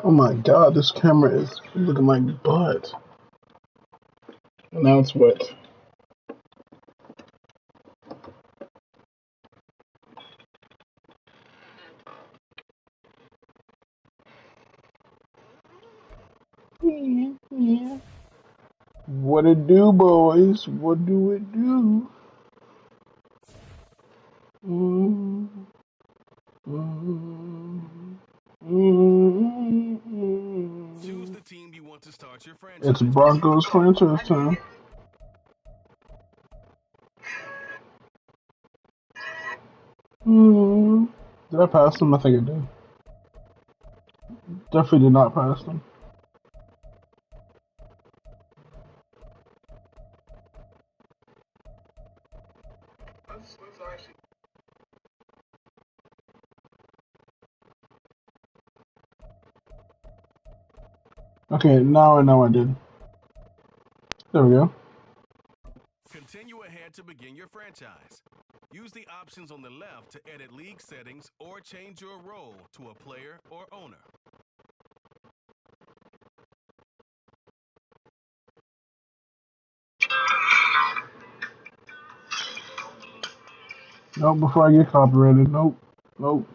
Oh my god, this camera is looking like butt. And now it's wet. Yeah. What it do, boys? What do it do? Mm, mm, Choose the team you want to start your It's franchise. Broncos franchise time. Did I pass them? I think I did. Definitely did not pass them. Okay, now I know I did. There we go. Continue ahead to begin your franchise. Use the options on the left to edit league settings or change your role to a player or owner. Nope, before I get copyrighted. Nope. Nope.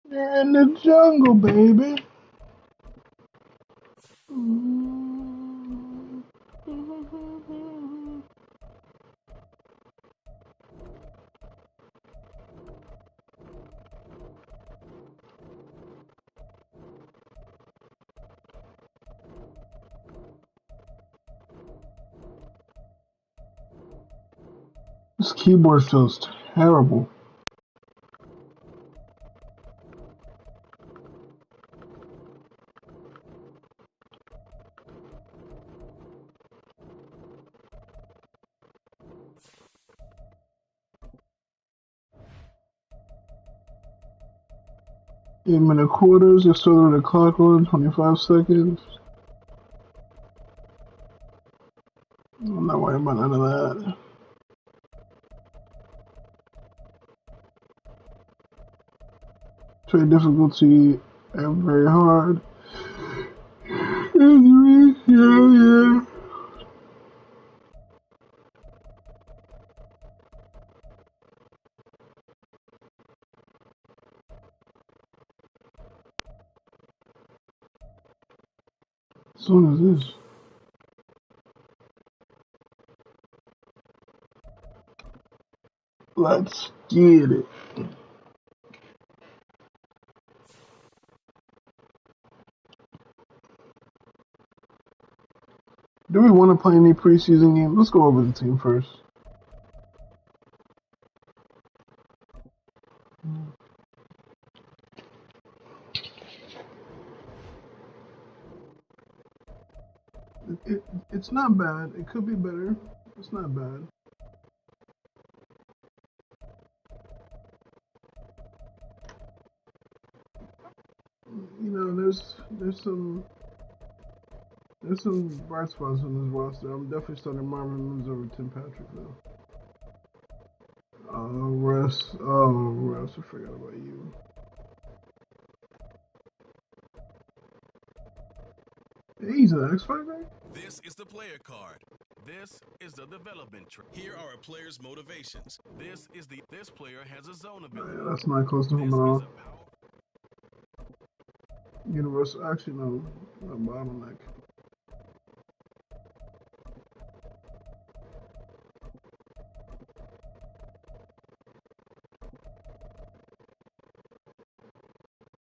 They're in the jungle, baby. This keyboard feels terrible. Eight-minute quarters. You're still on the clock on 25 seconds. I'm not worried about none of that. Trade difficulty very hard. Yeah. As soon as this. Let's get it. Do we want to play any preseason game? Let's go over the team first. It's not bad. It could be better. It's not bad. You know, there's some bright spots on this roster. I'm definitely starting Marvin Mims over Tim Patrick though. Russ, I forgot about you. Hey, he's an X Factor. This is the player card. This is the development tree. Here are a player's motivations. This player has a zone ability. Yeah, that's not close to home This at is all. a power. Universal, actually no, not bottleneck.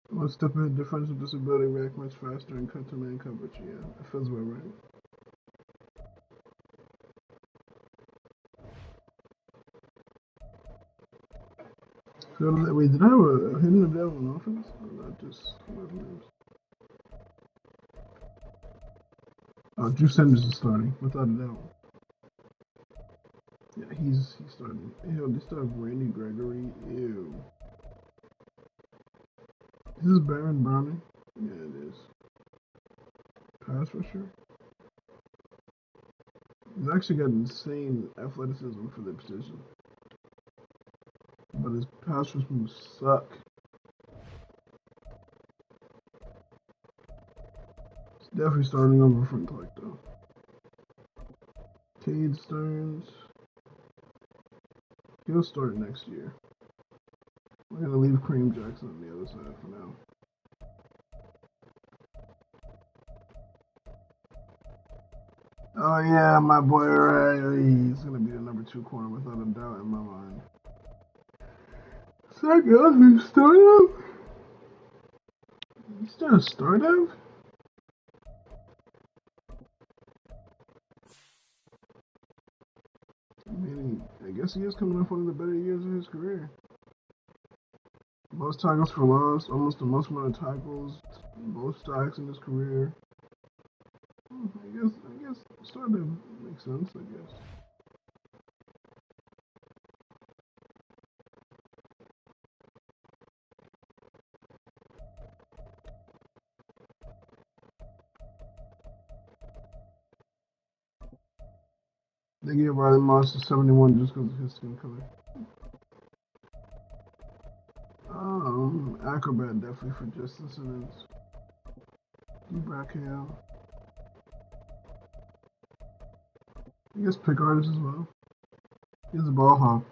One step ahead, defensive disability, react much faster, and cut to man coverage. Yeah, that feels about right. Wait, did I have a hidden available on offense? Or not just names? Drew Sanders is starting, without a doubt. Yeah, he's starting. Hell, they still have Randy Gregory. Ew. Is this Baron Browning? Yeah, it is. Pass rusher. He's actually got insane athleticism for the position, but his pass rush moves suck. He's definitely starting over from Clark though. Cade Stearns. He'll start next year. We're gonna leave Kareem Jackson on the other side for now. Oh yeah, my boy Riley. He's gonna be the number 2 corner without a doubt in my mind. Zach Elliott startup? He's still a startup? I mean, I guess he is coming off one of the better years of his career. Most tackles for loss, almost the most amount of tackles, most sacks in his career. I guess startup makes sense, I guess. They gave Riley Moss to 71 just because of his skin color. Acrobat definitely for Justin Simmons. D-Brack Hale. I guess pick artist as well. He's a ball hawk.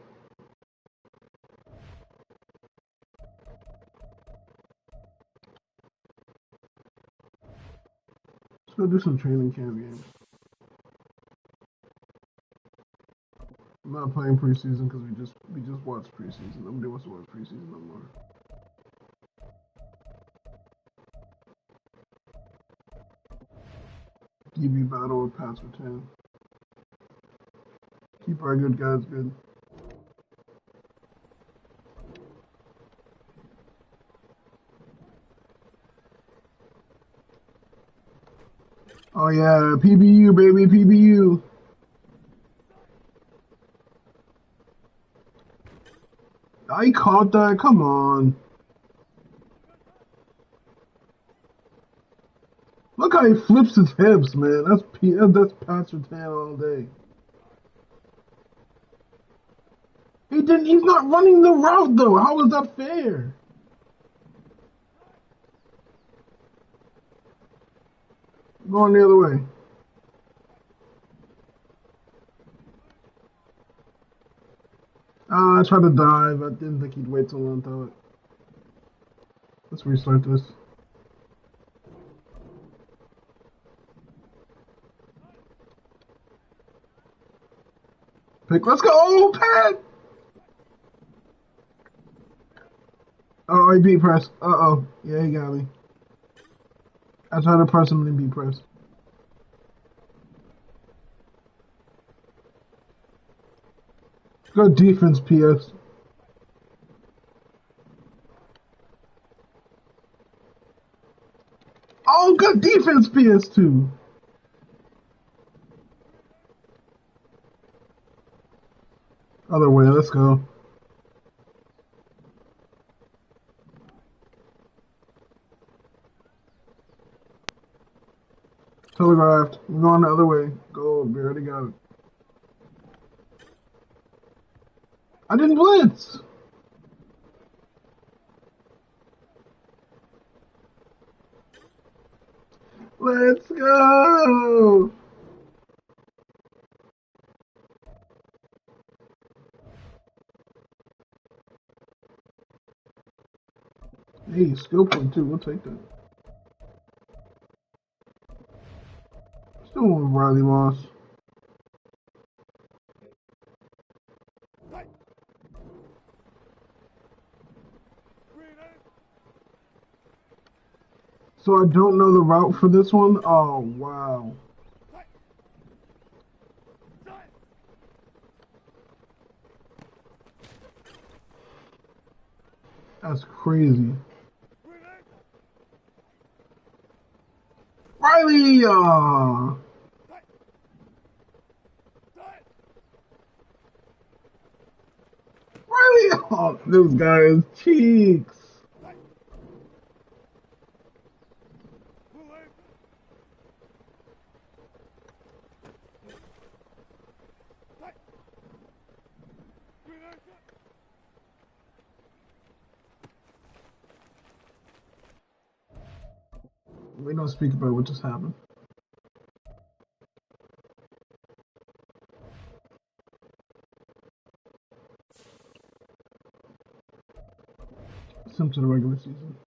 Let's go do some training camp games. I'm not playing preseason because we just watched preseason. Nobody wants to watch preseason no more. DB battle or pass for 10. Keep our good guys good. Oh yeah, PBU baby, PBU. I caught that. Come on. Look how he flips his hips, man. That's pass for 10 all day. He's not running the route though. How is that fair? Going the other way. I tried to dive. I didn't think he'd wait so long to throw it. Let's restart this. Pick. Let's go. Oh, Pat. Oh, he beat press. Uh-oh. Yeah, he got me. I tried to press him and then beat press. Good defense, PS. Oh, good defense, PS2. Other way, let's go. Telegraphed. We're going the other way. Go, we already got it. I didn't blitz. Let's go. Hey, skill point too. We'll take that. Still with Riley Moss. So I don't know the route for this one. Oh, wow. That's crazy. Riley! Riley! Oh, this guy's cheeks. We don't speak about what just happened. Some to the regular season.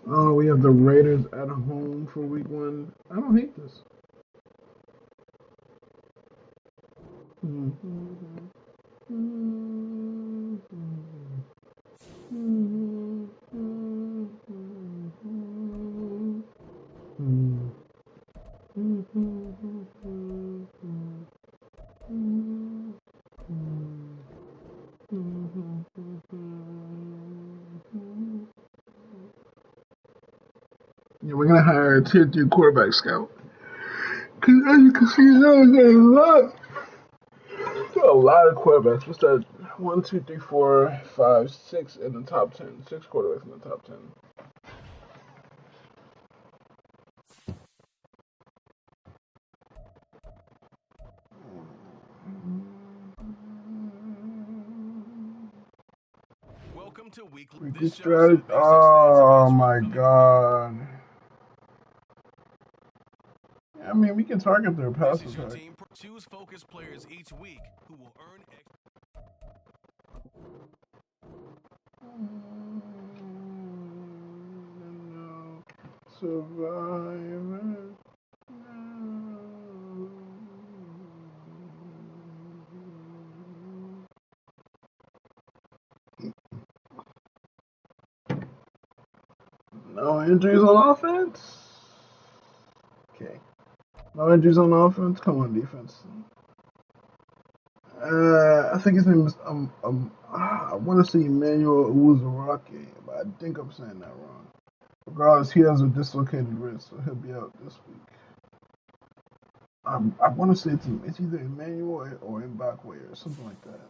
Oh, we have the Raiders at home for week 1. I don't hate this. Yeah, we're gonna hire a tier 2 quarterback scout. Cause as you can see, there's a lot of quarterbacks. What's that? 1, 2, 3, 4, 5, 6 in the top 10. 6 quarterbacks in the top 10. Welcome to Weekly this strategy. Oh my god. I mean, we can target their pass This is your attack. team. Choose focus players each week who will earn Survivor. No injuries on offense. Okay. No injuries on offense. Come on, defense. I think his name is I want to say Emmanuel Uzurake, but I think I'm saying that wrong. Regardless, he has a dislocated wrist, so he'll be out this week. I want to say it's either Emmanuel or Mbakwe or something like that.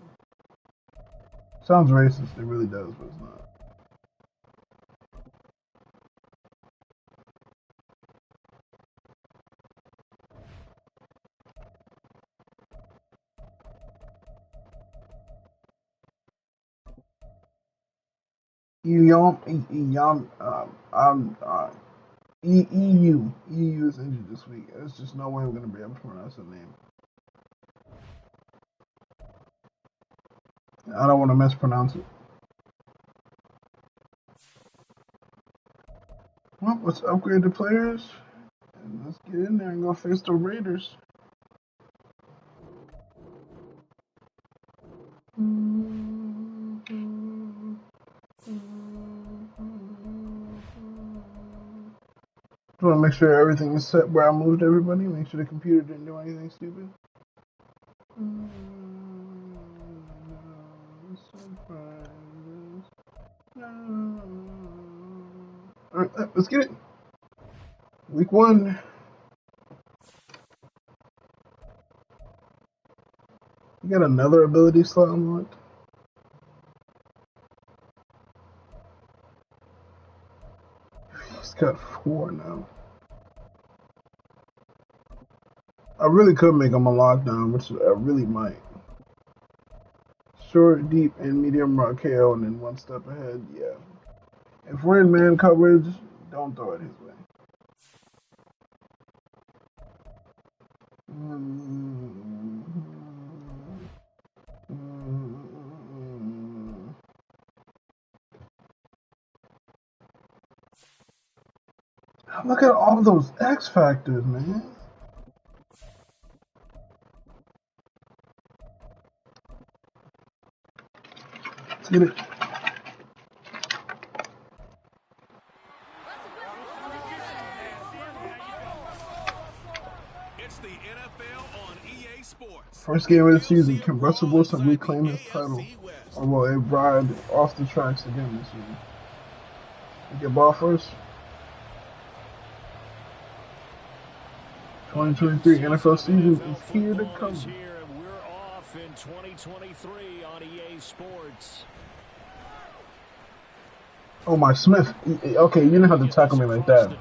Sounds racist, it really does, but it's not. EU is injured this week. There's just no way we're gonna be able to pronounce the name. I don't want to mispronounce it. Well, let's upgrade the players and let's get in there and go face the Raiders. Just want to make sure everything is set where I moved everybody. Make sure the computer didn't do anything stupid. Alright, let's get it. Week 1. You got another ability slot unlocked? He's got 4 now. I really could make him a lockdown, which I really might. Short, deep, and medium rock KO, and then 1 step ahead, yeah. If we're in man coverage, don't throw it his way. Look at all those X factors, man. Let's get it. It's the NFL on EA Sports. First game of the season. Can Russell Wilson reclaim his title, or will it ride off the tracks again this year? You get ball first. 2023 NFL season is here to come. We're off in 2023 on EA Sports. Oh my, Smith. Okay, you didn't have to tackle me like that.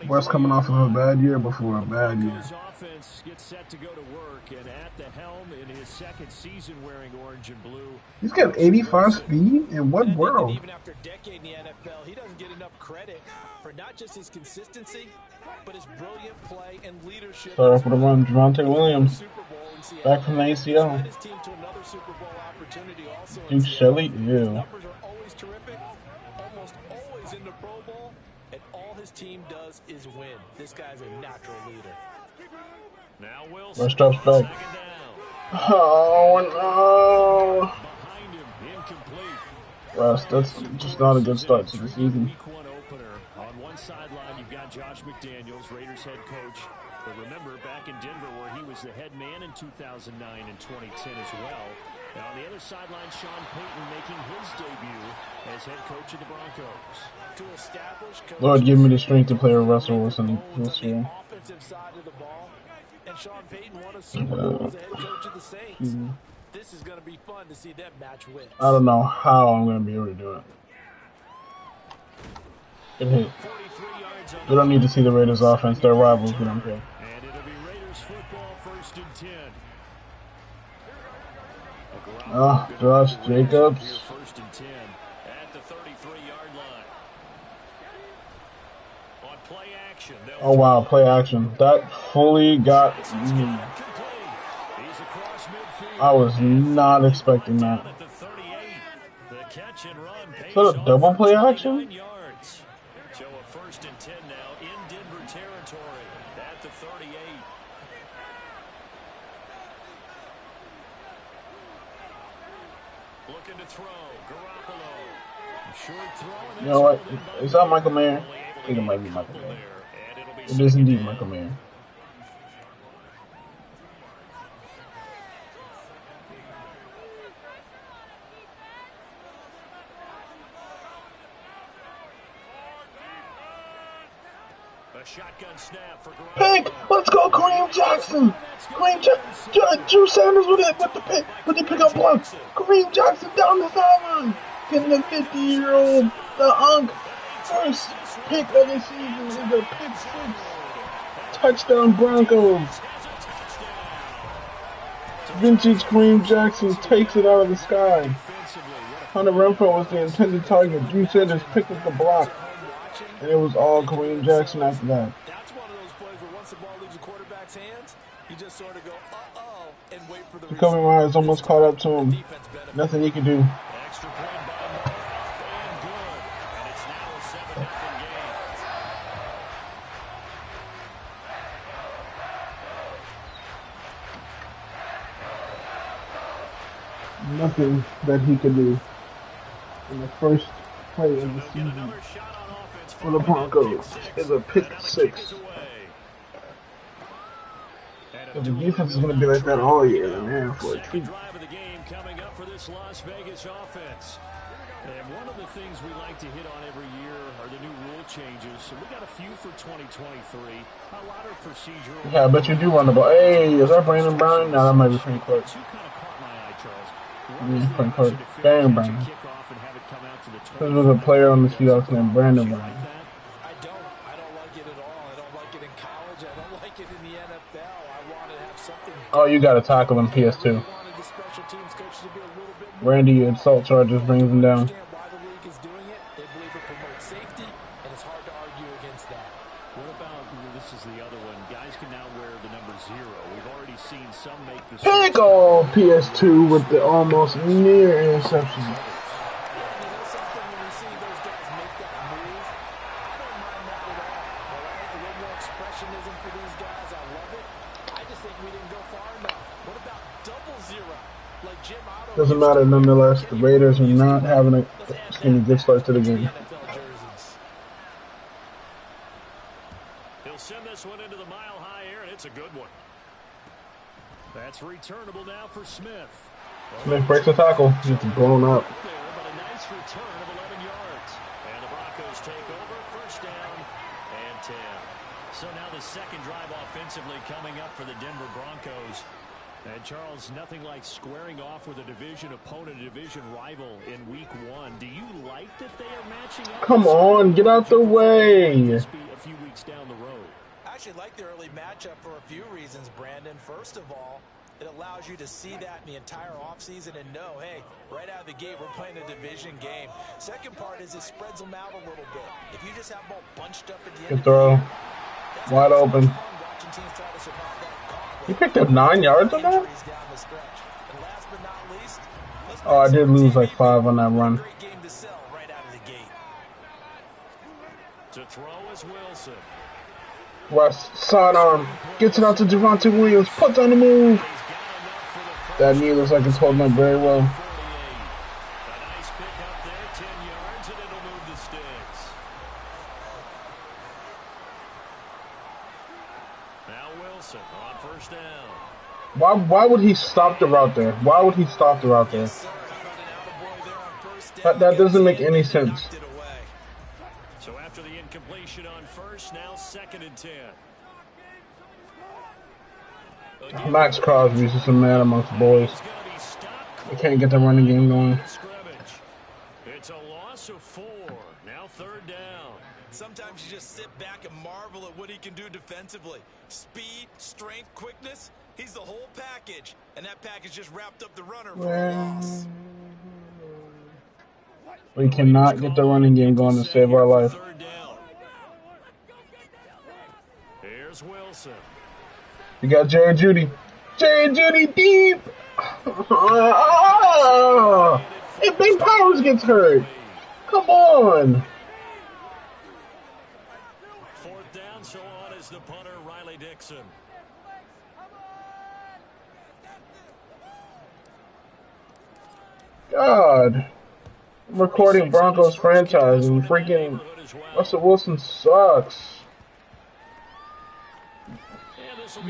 West coming off of a bad year before a bad year. Offense gets set to go to work, and at the helm in his second season wearing orange and blue. He's got 85 speed? In what world? Even after a decade in the NFL, he doesn't get enough credit for not just his consistency, but his brilliant play and leadership. Start off with a run, Javonte Williams. Back from the ACL. Duke Shelley? Ew. Numbers are always terrific, almost always in the Pro Bowl, and all his team does is win. This guy's a natural leader. Now Rush drops back. Oh no! Russ, that's just not a good start to the season. Week one opener. On one sideline, you've got Josh McDaniels, Raiders head coach. But remember, back in Denver, where he was the head man in 2009 and 2010 as well. Now on the other sideline, Sean Payton making his debut as head coach of the Broncos. To establish Lord, give me the strength to play with Russell Wilson this year. Offensive side of the ball, and Sean Payton won a Super Bowl as the head coach of the Saints. This is going to be fun to see them match wins. I don't know how I'm going to be able to do it. Good hit. We don't need to see the Raiders offense. They're rivals. We don't care. And it'll be Raiders football, 1st and 10. Josh Jacobs. 1st and 10 at the 33-yard line. On play action. Oh wow, play action. That fully got me. I was not expecting that. Is that a double play action? So a 1st and 10 now in Denver territory at the 38. Looking to throw, Garoppolo. Short throw. You know what? Is that Michael Mayer? I think it might be Michael Mayer. It is indeed Michael Mayer. A shotgun snap for Pick! Let's go, Kareem Jackson! Kareem Jackson! Drew Sanders with the pick, with the pickup block. Kareem Jackson down the sideline, getting a 50-year-old, the first pick of the season is a pick 6. Touchdown Broncos. Vintage Kareem Jackson takes it out of the sky. Hunter Renfrow was the intended target. Drew Sanders picked up the block. And it was all Kareem Jackson after that. That's one of those plays where once the ball leaves the quarterback's hands, you just sort of go, uh-oh, and wait for the Jacoby Myers almost caught up to him. Nothing he could do. extra point by Moore. And good. And it's now a 7-0 game. Nothing that he could do in the first play of the season for the Broncos is a pick 6. But the defense is going to be like that all year, man, for a treat. Drive of the game coming up for this Las Vegas offense. And one of the things we like to hit on every year are the new rule changes. So we got a few for 2023. A lot of procedural. Yeah, I bet you do run the ball. Hey, is that Brandon Brown? No, that might be Frank Clark. Two kind of caught my eye, Charles. Frank Clark. Brandon Brown. There was a player on the Seahawks named Brandon Brown. I don't like it at all. I don't like it in college. I don't like it in the NFL. I want to have something. Oh, you got to tackle in PS2. Randy assault charges brings him down. Why the league is doing it? They believe it promotes safety, and it's hard to argue against that. What about, this is the other one, guys can now wear the number 0. We've already seen some make the Pick all PS2 with the almost near interception. Doesn't matter nonetheless. The Raiders are not having a good start to the game. He'll send this one into the mile-high air, and it's a good one. That's returnable now for Smith. Smith breaks the tackle. It's blown up. But a nice return of 11 yards. And the Broncos take over, 1st down and 10. And Charles, nothing like squaring off with a division opponent, a division rival in week 1. Do you like that they are matching up? Come on, get out the way. This be a few weeks down the road. I actually like the early matchup for a few reasons, Brandon. First of all, it allows you to see that in the entire offseason and know, hey, right out of the gate, we're playing a division game. Second part is it spreads them out a little bit. If you just have them all bunched up at the end Good throw. Wide open. He picked up 9 yards on that? Oh, I did lose like 5 on that run. To throw is Wilson. West, sidearm, gets it out to Javonte Williams, puts on the move. That knee looks like it's holding up very well. A nice pick up there, 10 yards, and it'll move the sticks. Now Wilson on first down. Why would he stop the route there? Why would he stop the route there? That doesn't make any sense. So after the incompletion on first, now 2nd and 10. Max Crosby's just a man amongst boys. They can't get the running game going. It's a loss of 4. Now 3rd down. Sometimes you just sit back and marvel at what he can do defensively. Speed, strength, quickness. He's the whole package. And that package just wrapped up the runner for a loss. We cannot get the running game going to save our life. Here's Wilson. We got Jerry Jeudy. Jerry Jeudy deep. If Ben Powers gets hurt, come on. 4th down, so on is the punter, Riley Dixon. God. I'm recording Broncos franchise and freaking Russell Wilson sucks.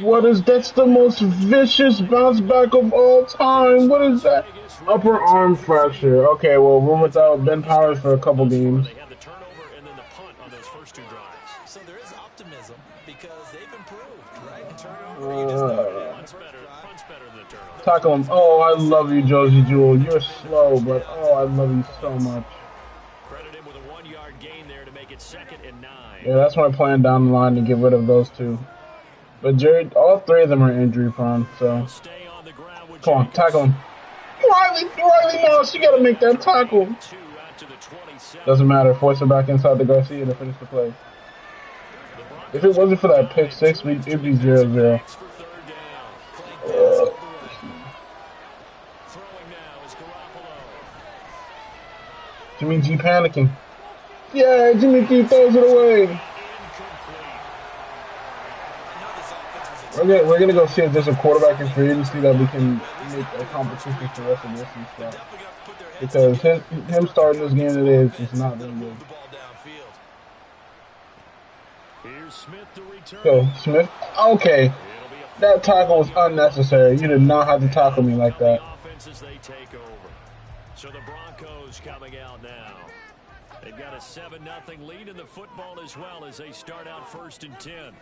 What is that's the most vicious bounce back of all time. What is that? Upper arm fracture. Okay, well we're without Ben Powers for a couple games. They had the turnover and then the punt on those first 2 drives. So there is optimism because they've improved, right? Turnover, you just know Punt's better than the turnover. Tackle him. Oh, I love you, Josie Jewell. You're slow, but oh, I love you so much. Credit him with a 1-yard gain there to make it 2nd and 9. Yeah, that's my plan down the line to get rid of those 2. But Jerry, all 3 of them are injury prone, so come on, tackle him. Riley Moss, you gotta make that tackle. Doesn't matter, force him back inside the Garcia to finish the play. If it wasn't for that pick 6, it'd be 0-0. Jimmy G panicking. Yeah, Jimmy G throws it away. We're gonna go see if there's a quarterback in free agency that we can make a competition for Russell Wilson stuff. Because him starting this game today is just not doing good. Go, Smith. Okay. That tackle was unnecessary. You did not have to tackle me like that. So the Broncos coming out now. They've got a 7-0 lead in the football as well as they start out 1st and 10.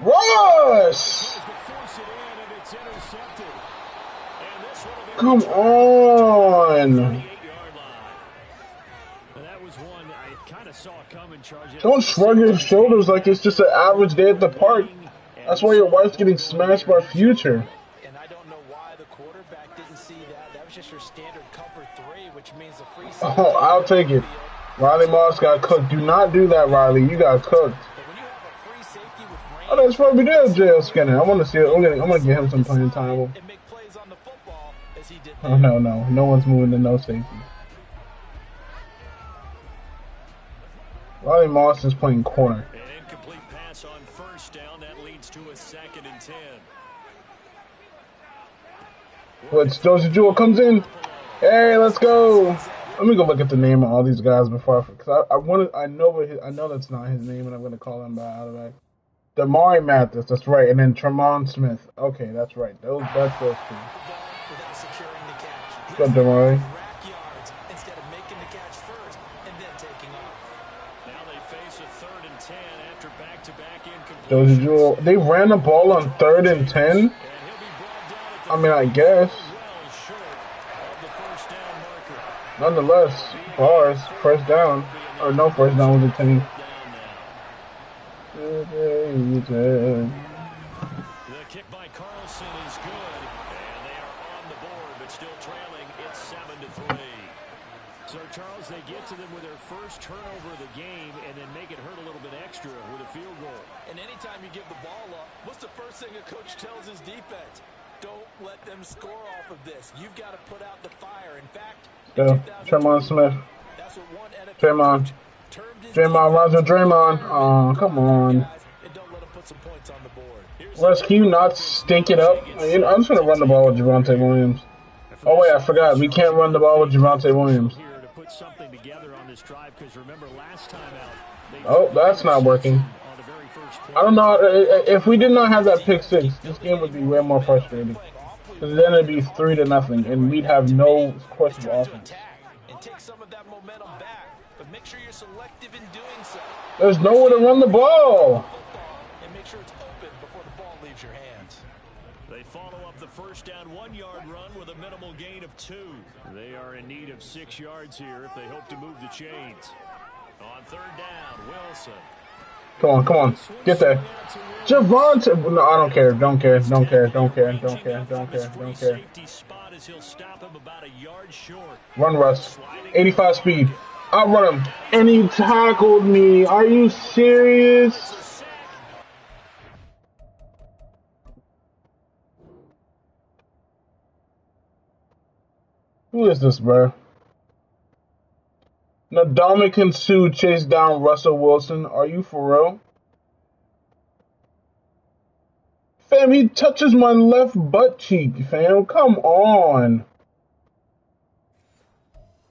Rush! Come on! Don't shrug your shoulders like it's just an average day at the park. That's why your wife's getting smashed by Future. And I don't know why the quarterback didn't see that. That was just your standard cover 3, which means a free safety. Oh, I'll take it. Riley Moss got cooked. Do not do that, Riley. You got cooked. Oh, that's what we did, J.L. Skinner. I want to see it. I'm gonna give him some playing time. Oh, no. No one's moving to no safety. Riley Moss is playing corner. An incomplete pass on first down. That leads to a 2nd and 10. But Josie Jewell comes in. Hey, let's go. Let me go look at the name of all these guys before because I know that's not his name, and I'm gonna call him by out of that. Damari Mathis, that's right, and then Tremont Smith. Okay, that's right. That's those 2. Good, Damari. Instead of making the catch first and then taking off. Now they face a 3rd and 10 after back-to-back incompletions. Josie Jewell. They ran the ball on 3rd and 10. I mean, I guess. Nonetheless, bars, first down. Or no first down was a 10. The kick by Carlson is good, and they are on the board, but still trailing. It's 7-3. So, Charles, they get to them with their first turnover of the game and then make it hurt a little bit extra with a field goal. And anytime you give the ball up, what's the first thing a coach tells his defense? Don't let them score off of this. You've got to put out the fire. In fact, Tremont Smith. That's what one NFL Draymond. Roger Draymond. Oh, come on. and don't let them put some points on the board. Russ, can you not stink it up? I'm just going to run the ball with Javonte Williams. Oh, wait, I forgot. We can't run the ball with Javonte Williams. Something together on this drive, because remember last time out, oh, that's not working. I don't know if we did not have that pick six, this game would be way more frustrating. Because then it'd be 3-0, and we'd have no question of offense. And take some of that momentum back, but make sure you're selective in doing so. There's nowhere to run the ball. And make sure it's open before the ball leaves your hands. They follow up the first down 1-yard run with a minimal gain of 2. They are in need of 6 yards here if they hope to move the chains. On 3rd down, Wilson. Come on. Get there. Javonte. No, I don't care. Don't care. Run, Russ. 85 speed. I'll run him. And he tackled me. Are you serious? Who is this, bro? Ndamukong Suh chased down Russell Wilson. Are you for real? Fam, he touches my left butt cheek, fam. Come on.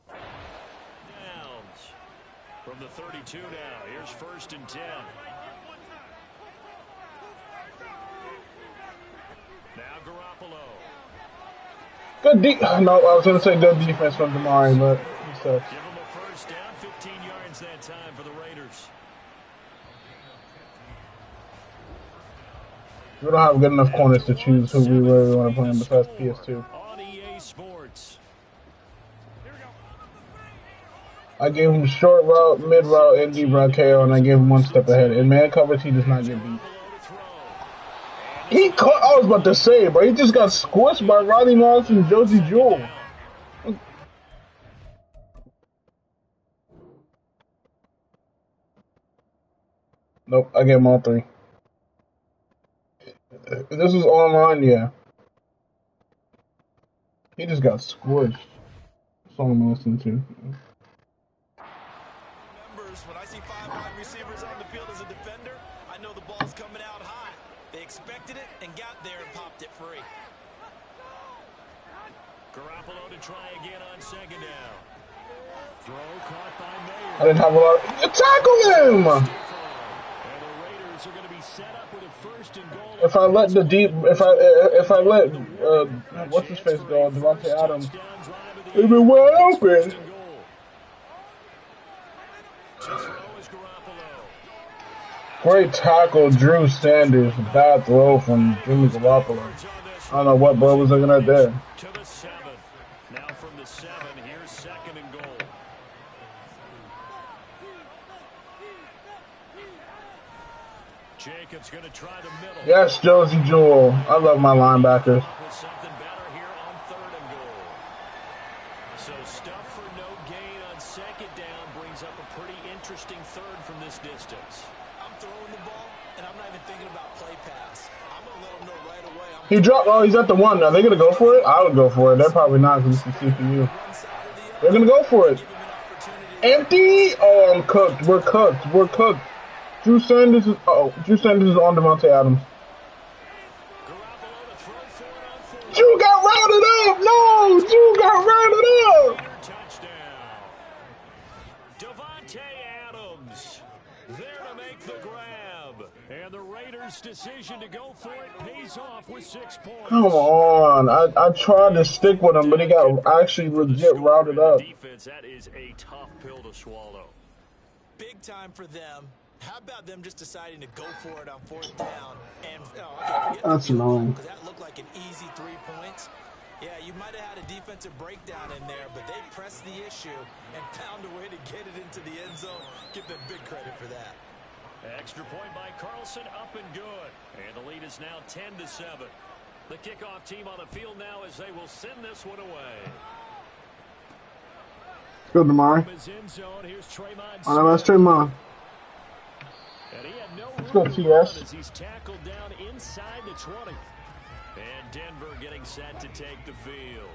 Downs from the 32 now. Here's 1st and 10. Now Garoppolo. Good no, I was going to say good defense from Damari, but he sucks. Give him a first down, 15 yards that time for the Raiders. We don't have good enough corners to choose who we really want to play in besides PS2. On EA Sports. I gave him short route, mid route, and deep route KO, and I gave him one step ahead. In man coverage, he does not get beat. He caught, I was about to say, but he just got squished by Rodney Moss and Josie Jewell. Nope, I gave him all 3. This is online, yeah. He just got squished. That's all I'm listening to. When I see 5 wide receivers on the field as a defender, I know the ball's coming out high. They expected it and got there and popped it free. Garoppolo to try again on 2nd down. Throw caught by Mayer. I didn't have a lot. Tackle him! And the Raiders are going to be set up with a 1st and goal. If I let the deep, if I let what's his face go, Devontae Adams, it'd be wide open. Great tackle, Drew Sanders. Bad throw from Jimmy Garoppolo. I don't know what bro was looking at there. To the 7. Now from the 7, here's 2nd and goal. Jacobs going to try the middle. Yes, Josie Jewell. I love my linebackers. Something better here on 3rd and goal. So stuff for no gain on 2nd down brings up a pretty interesting 3rd from this distance. I'm throwing the ball, and I'm not even thinking about play pass. I'm going to let them know right away. He dropped. Oh, he's at the 1. Are they going to go for it? I would go for it. They're probably not because it's the CPU. They're going to go for it. Empty. Oh, I'm cooked. We're cooked. Drew Sanders is on Devontae Adams. Drew got rounded up. No, Drew got rounded up. Touchdown. Devontae Adams there to make the grab. And the Raiders' decision to go for it pays off with 6 points. Come on. I tried to stick with him, but he got actually legit routed up. Defense, that is a tough pill to swallow. Big time for them. How about them just deciding to go for it on 4th down? And okay, That's annoying. because that looked like an easy 3 points. Yeah, you might have had a defensive breakdown in there, but they pressed the issue and found a way to get it into the end zone. Give them big credit for that. Extra point by Carlson, up and good. And the lead is now 10-7. The kickoff team on the field now as they will send this one away. Good, Damari. All right, let's Tremont. Let's go, TS. As he's tackled down inside the 20. And Denver getting set to take the field.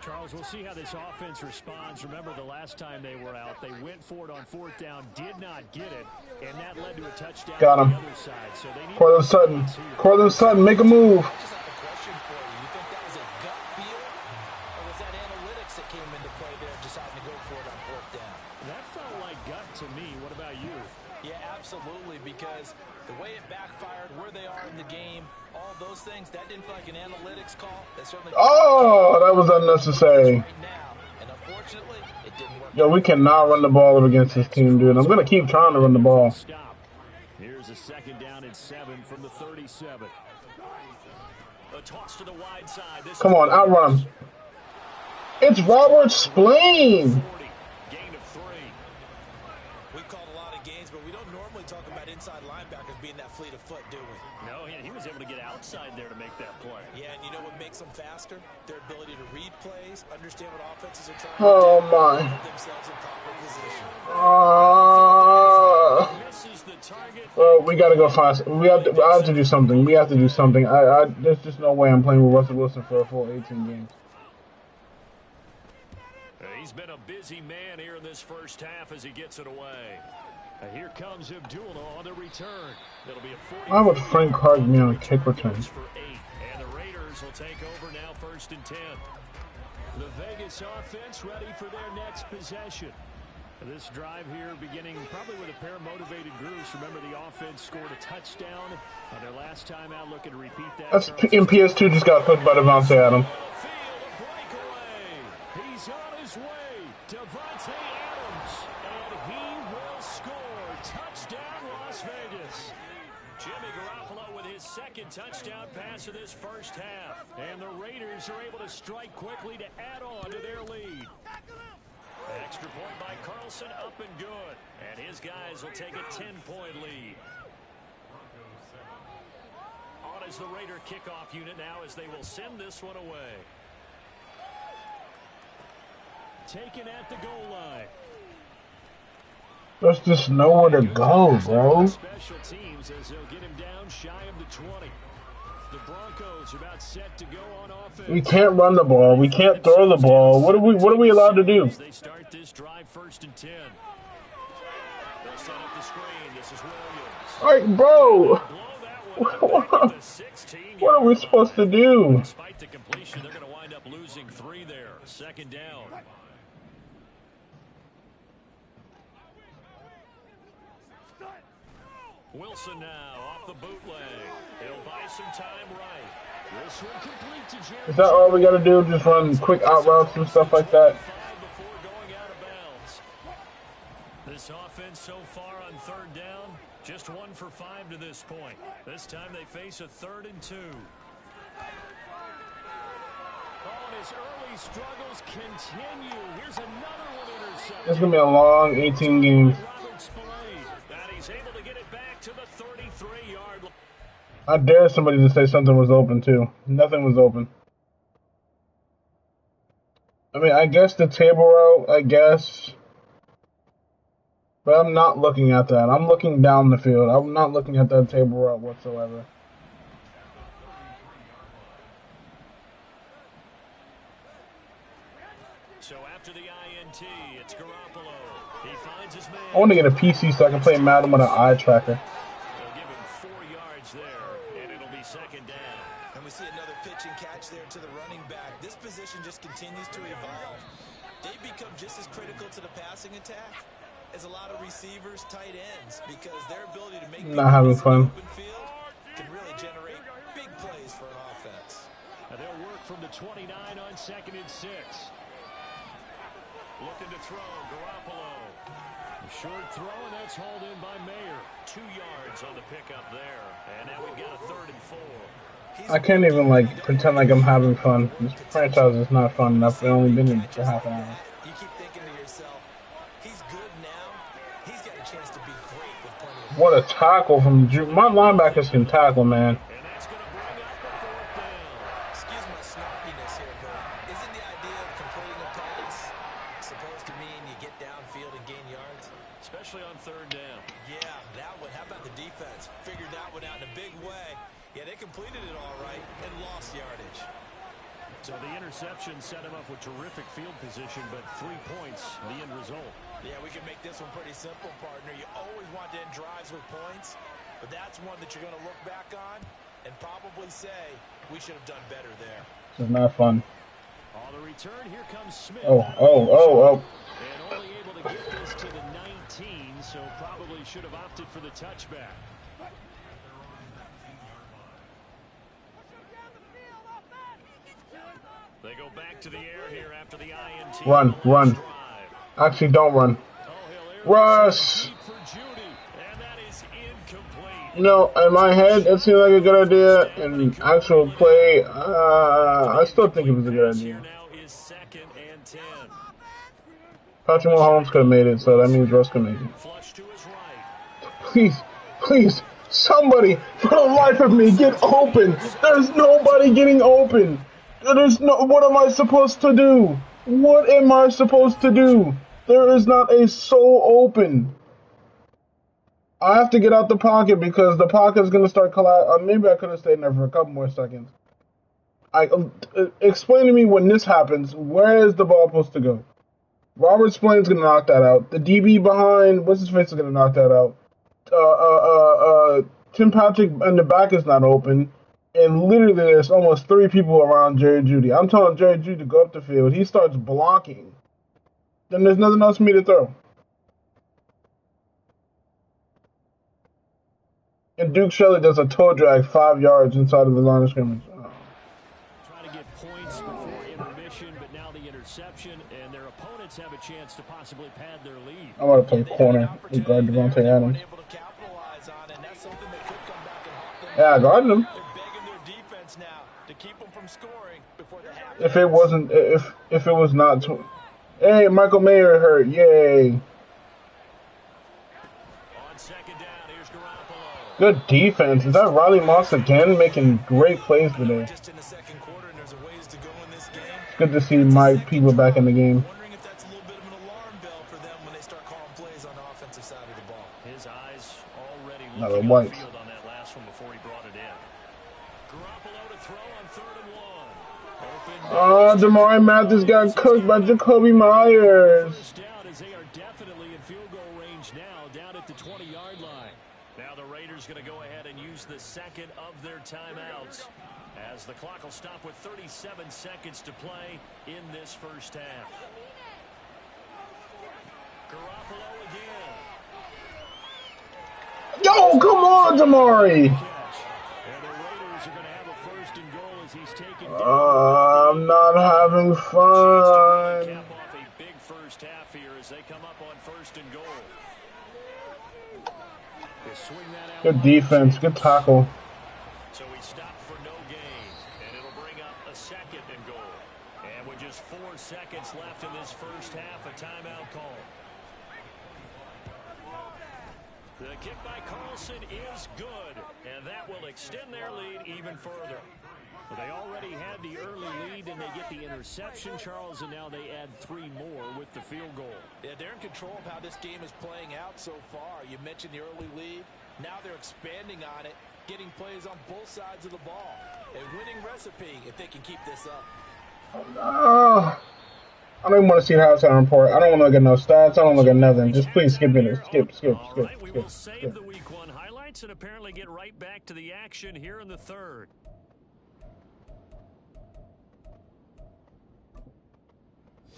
Charles, we'll see how this offense responds. Remember, the last time they were out, they went for it on 4th down, did not get it, and that led to a touchdown Got him. on the other side. So they need Cortland Sutton, make a move. I just have a question for you. You think that was a gut feel, or was that analytics that came into play there, deciding to go for it on 4th down? That felt like gut to me. What about you? Yeah, absolutely, because the way it backfired, where they are in the game, all those things, that didn't feel like an analytics call. That certainly Oh, that was unnecessary. right now, and unfortunately, it didn't work. Yo, we cannot run the ball up against this team, dude. I'm going to keep trying to run the ball. Stop. Here's a 2nd down and 7 from the 37. A toss to the wide side. This Come on, outrun him. It's Robert Spillane. 40. Gain of 3. We've called a lot of games, but we don't normally talk about inside linebackers being that fleet of foot, do we? No, he was able to get outside there to make that play. Yeah, and you know what makes them faster? Their ability to read plays, understand what offenses are trying Oh, to do, my. put themselves in proper position. Misses the target. Well, we got to go find. I have to do something. We have to do something. There's just no way I'm playing with Russell Wilson for a full 18 games. He's been a busy man here in this first half as he gets it away. Here comes Abdullah on the return. It'll be a 40. Why would Frank Clark be on a kick return? For 8, and the Raiders will take over now 1st and 10. The Vegas offense ready for their next possession. This drive here beginning probably with a pair of motivated groups. Remember, the offense scored a touchdown on their last time out. Looking to repeat that. That's in PS2 just got cooked by Devontae Adams. He's on his way. Devontae Adams. And he will score. Touchdown, Las Vegas. Jimmy Garoppolo with his 2nd touchdown pass of this first half. And the Raiders are able to strike quickly to add on to their lead. Extra point by Carlson, up and good. And his guys will take a 10-point lead. On is the Raider kickoff unit now as they will send this one away. Taken at the goal line. There's just nowhere to go, bro. Special teams as they'll get him down shy of the 20. The Broncos are about set to go on offense. We can't run the ball. We can't throw the ball. What are we allowed to do? They start this drive 1st and 10. They'll set up the screen. This is Williams. All right, bro. What are we supposed to do? Despite the completion, they're going to wind up losing 3 there. 2nd down. Wilson now off the bootleg. He'll buy some time right. This one complete to Jerry. Is that all we got to do? Just run quick out routes and stuff like that? Before going out of bounds. This offense so far on 3rd down, just 1 for 5 to this point. This time they face a 3rd and 2. Oh, and his early struggles continue. Here's another one intercepted. It's going to be a long 18 games. And he's able to get it back to the 33-yard line. I dare somebody to say something was open, too. Nothing was open. I mean, I guess the table route, I guess. But I'm not looking at that. I'm looking down the field. I'm not looking at that table route whatsoever. So after the INT, it's Garoppolo. He finds his man. I want to get a PC so I can play Madden with an eye tracker. They'll give him 4 yards there, and it'll be 2nd down. And we see another pitch and catch there to the running back. This position just continues to evolve. They become just as critical to the passing attack as a lot of receivers, tight ends, because their ability to make Not having fun. open field can really generate big plays for an offense. And they'll work from the 29 on 2nd and 6. Looking to throw, Garoppolo. A short throw, and that's hauled in by Mayer. 2 yards on the pickup there. And now we've got a 3rd and 4. I can't even, like, pretend like I'm having fun. This franchise is not fun enough. I've only been in it for half an hour. You keep thinking to yourself, he's good now. He's got a chance to be great with plenty of... What a tackle from Drew. My linebackers can tackle, man. And that's going to bring up the 4th down. Excuse my snarkiness here, but isn't the idea of completing a pass supposed to mean you get downfield and gain yards? Especially on 3rd down. Yeah, that one. How about the defense? Figured that one out in a big way. Yeah, they completed it all right and lost yardage. So the interception set him up with terrific field position, but 3 points, the end result. Yeah, we can make this one pretty simple, partner. You always want to end drives with points, but that's one that you're going to look back on and probably say, we should have done better there. This is not fun. On the return, here comes Smith. Oh. And only able to get this to the 19, so probably should have opted for the touchback. They go back to the air here after the INT. Run. Actually, don't run. Rush! No, in my head, it seemed like a good idea. In actual play, I still think it was a good idea. Patrick Mahomes could have made it, so that means Russ could make it. Please, somebody, for the life of me, get open. There's nobody getting open. What am I supposed to do? What am I supposed to do? There is not a soul open. I have to get out the pocket because the pocket is going to start collapsing. Maybe I could have stayed there for a couple more seconds. Explain to me when this happens, where is the ball supposed to go? Robert Splain's going to knock that out. The DB behind, what's his face, is going to knock that out. Tim Patrick in the back is not open. And literally, there's almost 3 people around Jerry Jeudy. I'm telling Jerry Jeudy to go up the field. He starts blocking. Then there's nothing else for me to throw. And Duke Shelley does a toe drag 5 yards inside of the line of scrimmage. Oh. Trying to get points before intermission, but now the interception, and their opponents have a chance to possibly pad their lead. I want to play corner and guard Devontae Adams. Yeah, I guarded him. If it wasn't, if it was not, hey, Michael Mayer hurt, yay! Good defense. Is that Riley Moss again making great plays today? It's good to see my people back in the game. Another white. Oh, Damari Mathis got cooked by Jacoby Myers. They are definitely in field goal range now, down at the 20-yard line. Now the Raiders going to go ahead and use the second of their timeouts, as the clock will stop with 37 seconds to play in this first half. Garoppolo again. Yo, come on, Damari. I'm not having fun. Cap off a big first half here as they come up on 1st and goal. Good defense, good tackle. So we stop for no gain, and it'll bring up a 2nd and goal. And with just 4 seconds left in this first half, a timeout call. The kick by Carlson is good, and that will extend their lead even further. They already had the early lead, and they get the interception, Charles, and now they add 3 more with the field goal. Yeah, they're in control of how this game is playing out so far. You mentioned the early lead. Now they're expanding on it, getting plays on both sides of the ball. A winning recipe if they can keep this up. I don't even want to see the halftime report. I don't want to look at no stats. I don't look at nothing. Just please skip it. Skip. All right, we will save the Week 1 highlights and apparently get right back to the action here in the 3rd.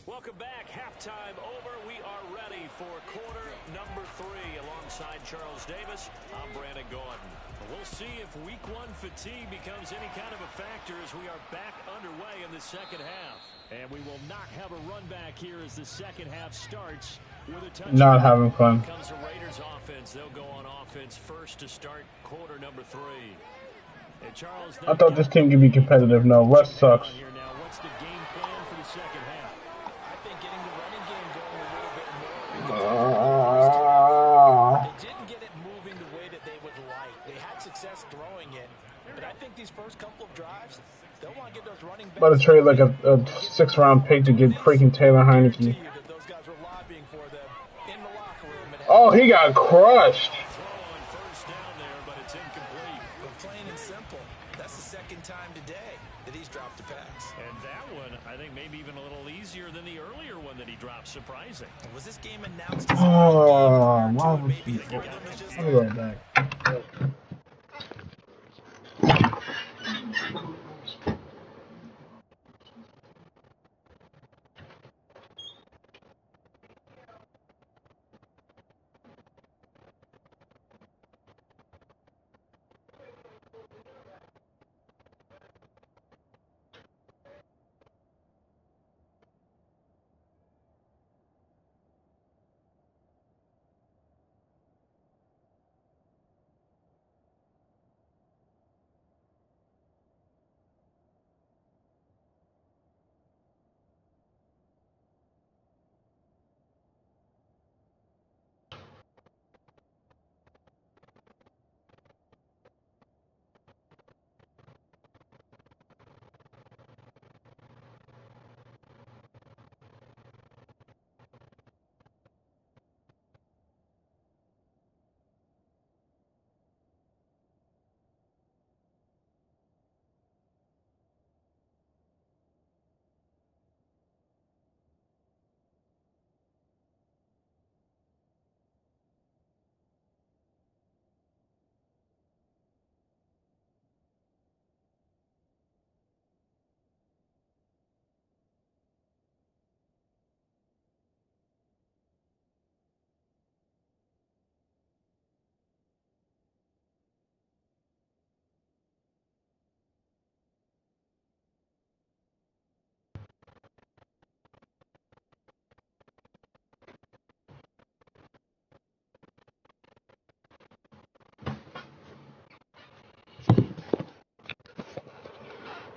Welcome back. Halftime over. We are ready for quarter number 3. Alongside Charles Davis, I'm Brandon Gordon. We'll see if Week 1 fatigue becomes any kind of a factor as we are back underway in the second half. And we will not have a run back here as the second half starts with a touchdown. Not having fun. Here comes the Raiders offense. They'll go on offense first to start quarter number 3. And Charles, I thought this team could be competitive. No, West sucks. Here now, what's the game plan for the second half? I think getting the running game going a little bit more. They didn't get it moving the way that they would like. They had success throwing it, but I think these first couple of drives, they'll want to get those running backs. About to trade like a 6th-round pick to get freaking Taylor Heineke. Oh, he got crushed. Plain and simple. That's the second time today that he's dropped a pass. And that one, I think, maybe even a little easier than the earlier one that he dropped. Surprising. Was this game announced? Oh, wow. Let me go back.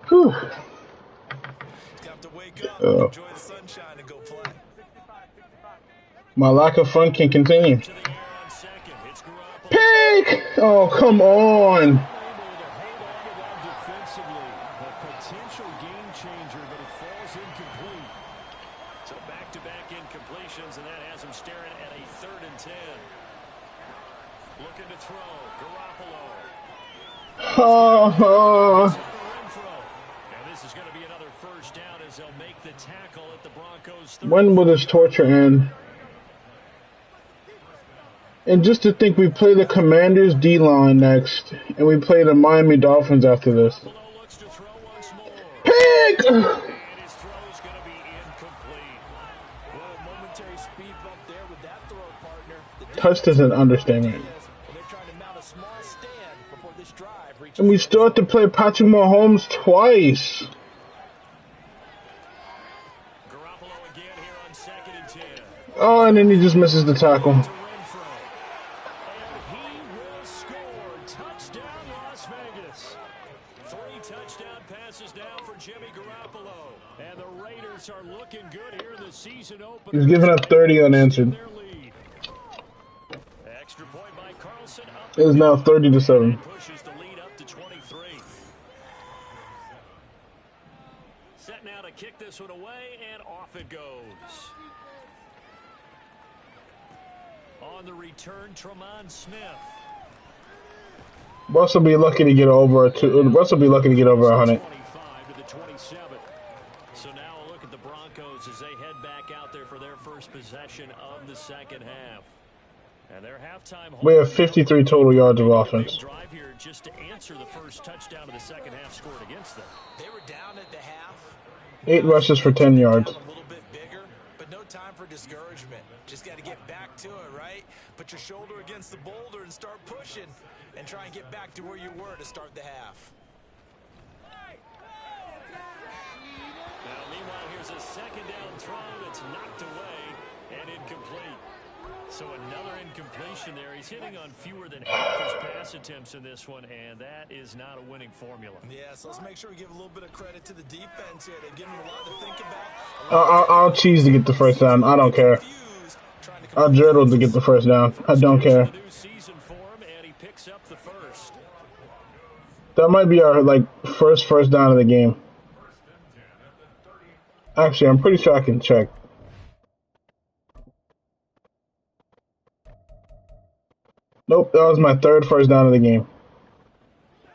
Whew. Got to wake up, enjoy the sunshine, and go play. My lack of fun can continue. Pick! Oh, come on. So back-to-back incompletions, and that has him staring at a 3rd and 10. Looking to throw, Garoppolo. And this is going to be another first down as they'll make the tackle at the Broncos. When will this torture end? And just to think, we play the Commanders D-line next, and we play the Miami Dolphins after this. Pick! Touched is an understatement. And we still have to play Patrick Mahomes twice. Oh, and then he just misses the tackle. And he will score. Touchdown, Las Vegas. 3 touchdown passes now for Jimmy Garoppolo. And the Raiders are looking good here in the season opener. He's giving up 30 unanswered. Extra point by Carlson. It is now 30-7. Pushes the lead up to 23. Set now to kick this one away, and off it goes. On the return, Tremont Smith. Russ will be lucky to get over Russ will be lucky to get over 100. 25 to the 27. So now a look at the Broncos as they head back out there for their first possession of the second half. And their halftime. We have 53 total yards of offense. Drive here just to answer the first touchdown of the second half scored against them. They were down at the half. 8 rushes for 10 yards. A little bit bigger, but no time for discouragement. Just got to get back to it, right? Put your shoulder against the boulder and start pushing, and try and get back to where you were to start the half. Now, meanwhile, here's Here's a second down throw that's knocked away and incomplete. So another incompletion there. He's hitting on fewer than half his pass attempts in this one, and that is not a winning formula. Yeah, so let's make sure we give a little bit of credit to the defense here. They've given him a lot to think about. I'll cheese to get the first down. I don't care. I'll dreidel to get the first down. I don't care. That might be our first down of the game. Actually, I'm pretty sure I can check. Nope, that was my third first down of the game.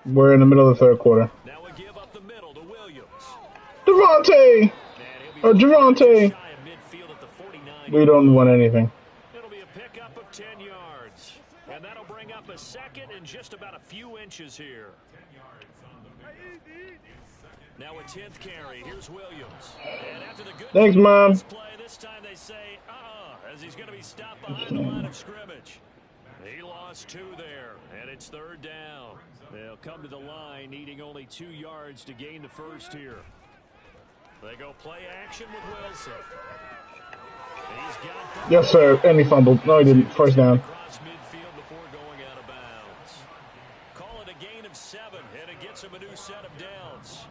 We're in the middle of the third quarter. Now we give up the middle to Williams. Devontae! Or Javonte! We don't want anything. It'll be a pickup of 10 yards. And that'll bring up a second in just about a few inches here. Now a 10th carry. Here's Williams. And after the good Thanks, Mom. Play, this time they say, as he's going to be stopped behind the line of scrimmage. He lost 2 there, and it's third down. They'll come to the line, needing only 2 yards to gain the first here. They go play action with Wilson. Yes, sir. And he fumbled. No, he didn't. First down. Across midfield before going out of bounds. Call it a gain of 7, and it gets him a new set of downs.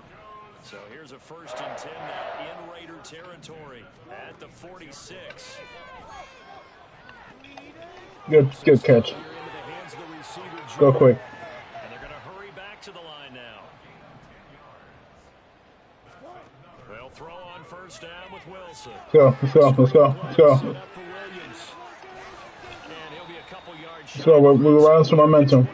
So here's a 1st and 10 now in Raider territory at the 46. Good catch. Go quick. And they're going to hurry back to the line now. They'll throw on first down with Wilson. Let's go. Let's go. We're running some momentum.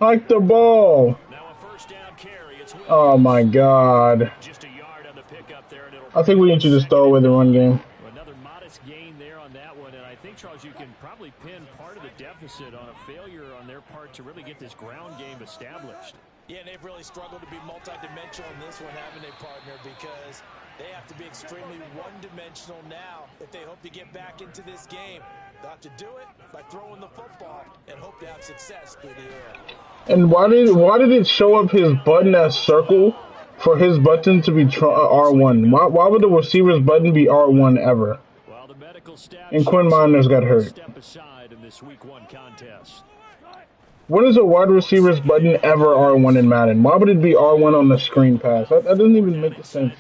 Like the ball. Oh my God. I think we need to just throw away the run game. Another modest gain there on that one, and I think, Charles, you can probably pin part of the deficit on a failure on their part to really get this ground game established. Yeah, they've really struggled to be multidimensional in this one, haven't they, partner? Because they have to be extremely one-dimensional now if they hope to get back into this game. They'll have to do it by throwing the football and hope to have success through the air. And why did it show up his button as circle for his button to be R1? Why would the receiver's button be R1 ever? Well, the medical staff and Quinn Miners got hurt. Step aside in this week 1 contest. When is a wide receiver's button ever R1 in Madden? Why would it be R1 on the screen pass? That doesn't even make sense.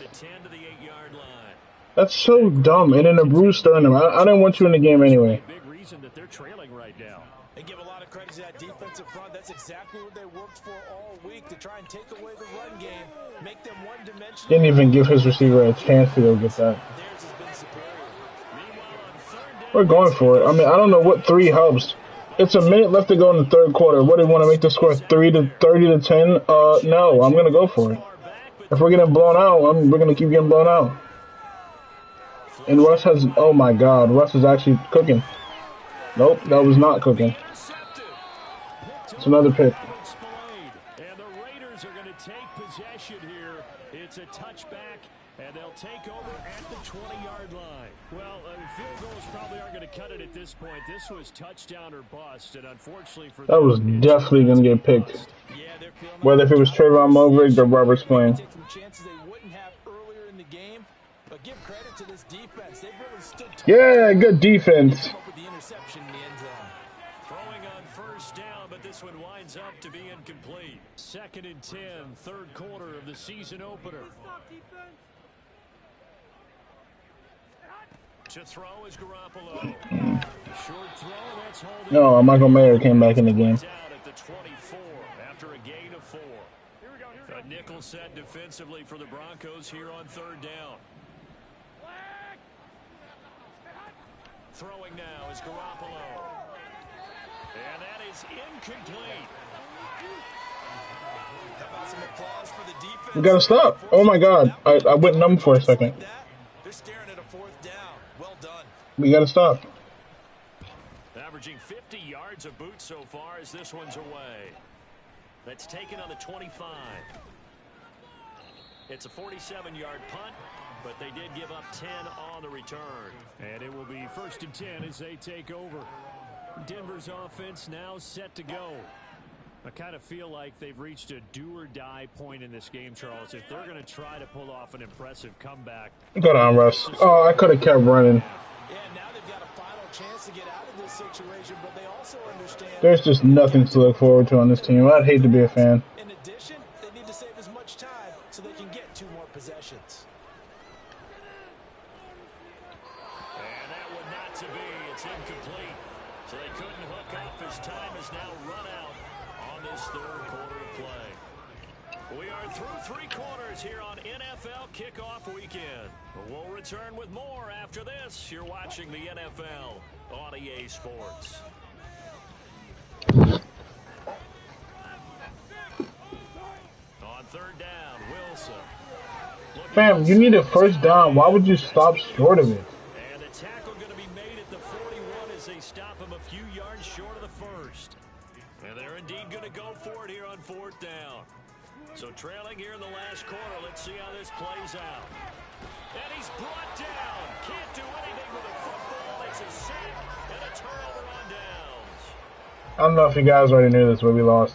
That's so dumb. And in a bruised sternum, I don't want you in the game anyway. Big reason that they're trailing right now. They give a lot of credit to that defensive front. That's exactly what they worked for all week to try and take away the run game, make them one-dimensional. Didn't even give his receiver a chance to go get that. Theirs has been superior. We're going for it. I mean, I don't know what 3 helps. It's a minute left to go in the third quarter. What do you want to make the score 30 to 10? No, I'm gonna go for it. If we're getting blown out, we're gonna keep getting blown out. And Russ has, oh my God, Russ is actually cooking. Nope, that was not cooking. It's another pick. And the Raiders are going to take possession here. It's a touchback, and they'll take over at the 20-yard line. Well, field goals probably aren't going to cut it at this point. This was touchdown or bust, and unfortunately for that was definitely going to get picked. Whether if it was Trayvon Mulgrew or Roberts playing. Yeah, good defense. Throwing on first down, but this one winds up to be incomplete. 2nd and 10, third quarter of the season opener. To throw is Garoppolo. Short throw, that's holding. No, Michael Mayer came back in the game. At the 24 after a gain of 4. A nickel set defensively for the Broncos here on third down. Throwing now is Garoppolo. And that is incomplete. How about some applause for the defense? We gotta stop. Oh my God. I went numb for a second. They're staring at a 4th down. Well done. We gotta stop. Averaging 50 yards of boot so far as this one's away. That's taken on the 25. It's a 47-yard punt, but they did give up 10 on the return. And it will be 1st and 10 as they take over. Denver's offense now set to go. I kind of feel like they've reached a do-or-die point in this game, Charles. If they're going to try to pull off an impressive comeback. Go down, Russ. Oh, I could have kept running. Yeah, now they've got a final chance to get out of this situation, but they also understand there's just nothing to look forward to on this team. I'd hate to be a fan. In addition, they need to save as much time so they can get 2 more possessions. And that one not to be. It's incomplete. So they couldn't hook up as time has now run out on this 3rd quarter of play. We are through 3 quarters here on NFL Kickoff Weekend. We'll return with more after this. You're watching the NFL on EA Sports. On 3rd down, Wilson. Fam, you need a first down. Why would you stop short of it? And the tackle going to be made at the 41 as they stop him a few yards short of the 1st. And they're indeed going to go for it here on 4th down. So trailing here in the last quarter, let's see how this plays out. And he's brought down. Can't do anything with a football. It's a sack and a turnover on downs. I don't know if you guys already knew this, but we lost.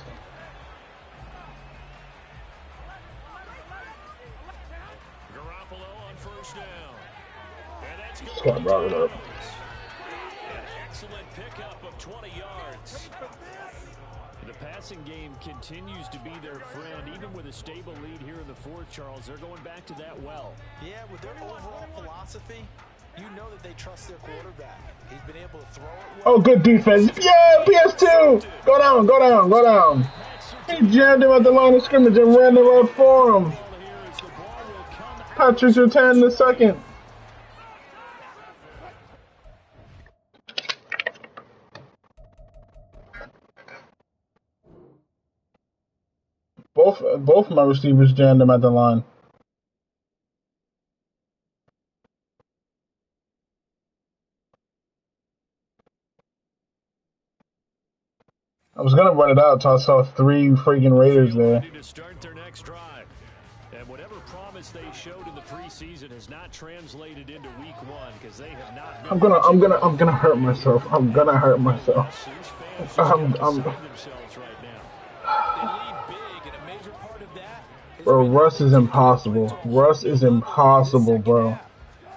Garoppolo on 1st down. And that's Just got brought it up. An excellent pickup of 20 yards. The passing game continues to be their friend, even with a stable lead here in the 4th, Charles. They're going back to that well. Yeah, with their overall philosophy, you know that they trust their quarterback. He's been able to throw it well. Oh, good defense. Yeah, PS2. Go down, go down, go down. He jammed him at the line of scrimmage and ran the road for him. Patrick Surtain the second. Both my receivers jammed him at the line. I was gonna run it out until I saw 3 freaking Raiders there. To start their next drive. And whatever promise they showed in the preseason has not translated into week 1 because they have not been. I'm gonna hurt myself. I'm gonna hurt myself. Bro, Russ is impossible. Russ is impossible, bro.